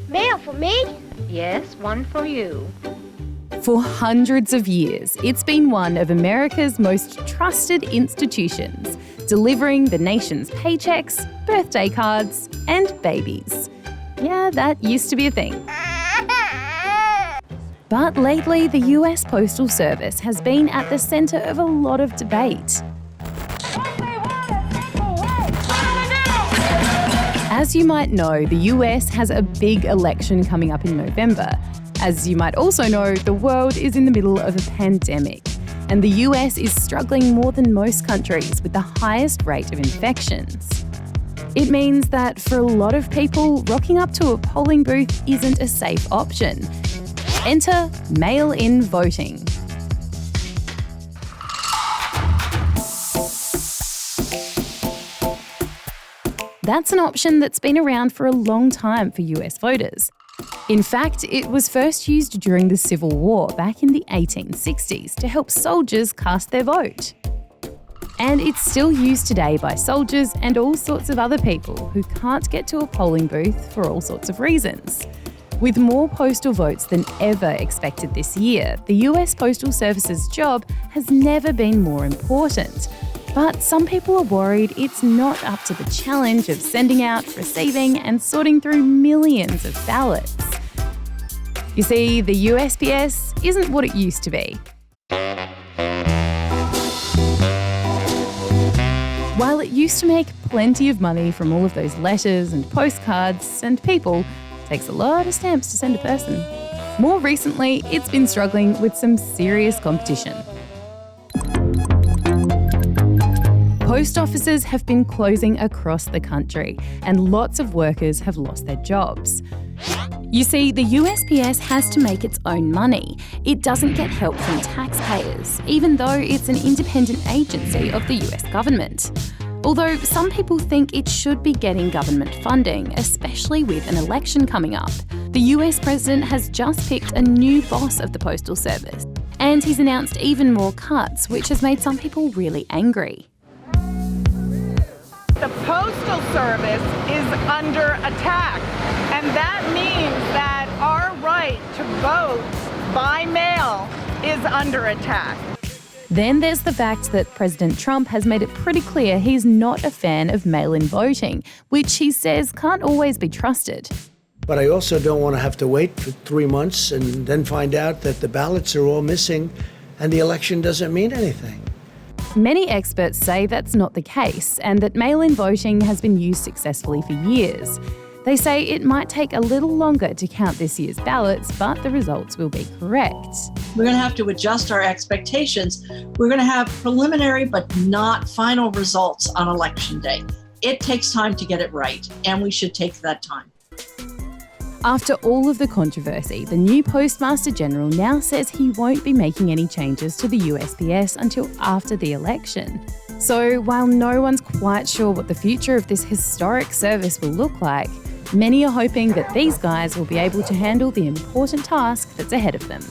Mail for me? Yes, one for you. For hundreds of years, it's been one of America's most trusted institutions, delivering the nation's paychecks, birthday cards, and babies. Yeah, that used to be a thing. But lately, the US Postal Service has been at the centre of a lot of debate. As you might know, the US has a big election coming up in November. As you might also know, the world is in the middle of a pandemic, and the US is struggling more than most countries with the highest rate of infections. It means that for a lot of people, rocking up to a polling booth isn't a safe option. Enter mail-in voting. That's an option that's been around for a long time for US voters. In fact, it was first used during the Civil War back in the 1860s to help soldiers cast their vote. And it's still used today by soldiers and all sorts of other people who can't get to a polling booth for all sorts of reasons. With more postal votes than ever expected this year, the US Postal Service's job has never been more important. But some people are worried it's not up to the challenge of sending out, receiving, and sorting through millions of ballots. You see, the USPS isn't what it used to be. While it used to make plenty of money from all of those letters and postcards and people, it takes a lot of stamps to send a person. More recently, it's been struggling with some serious competition. Post offices have been closing across the country, and lots of workers have lost their jobs. You see, the USPS has to make its own money. It doesn't get help from taxpayers, even though it's an independent agency of the US government. Although some people think it should be getting government funding, especially with an election coming up. The US president has just picked a new boss of the Postal Service, and he's announced even more cuts, which has made some people really angry. The Postal Service is under attack, and that means that our right to vote by mail is under attack. Then there's the fact that President Trump has made it pretty clear he's not a fan of mail-in voting, which he says can't always be trusted. But I also don't want to have to wait for 3 months and then find out that the ballots are all missing and the election doesn't mean anything. Many experts say that's not the case and that mail-in voting has been used successfully for years. They say it might take a little longer to count this year's ballots, but the results will be correct. We're going to have to adjust our expectations. We're going to have preliminary but not final results on Election Day. It takes time to get it right, and we should take that time. After all of the controversy, the new Postmaster General now says he won't be making any changes to the USPS until after the election. So while no one's quite sure what the future of this historic service will look like, many are hoping that these guys will be able to handle the important task that's ahead of them.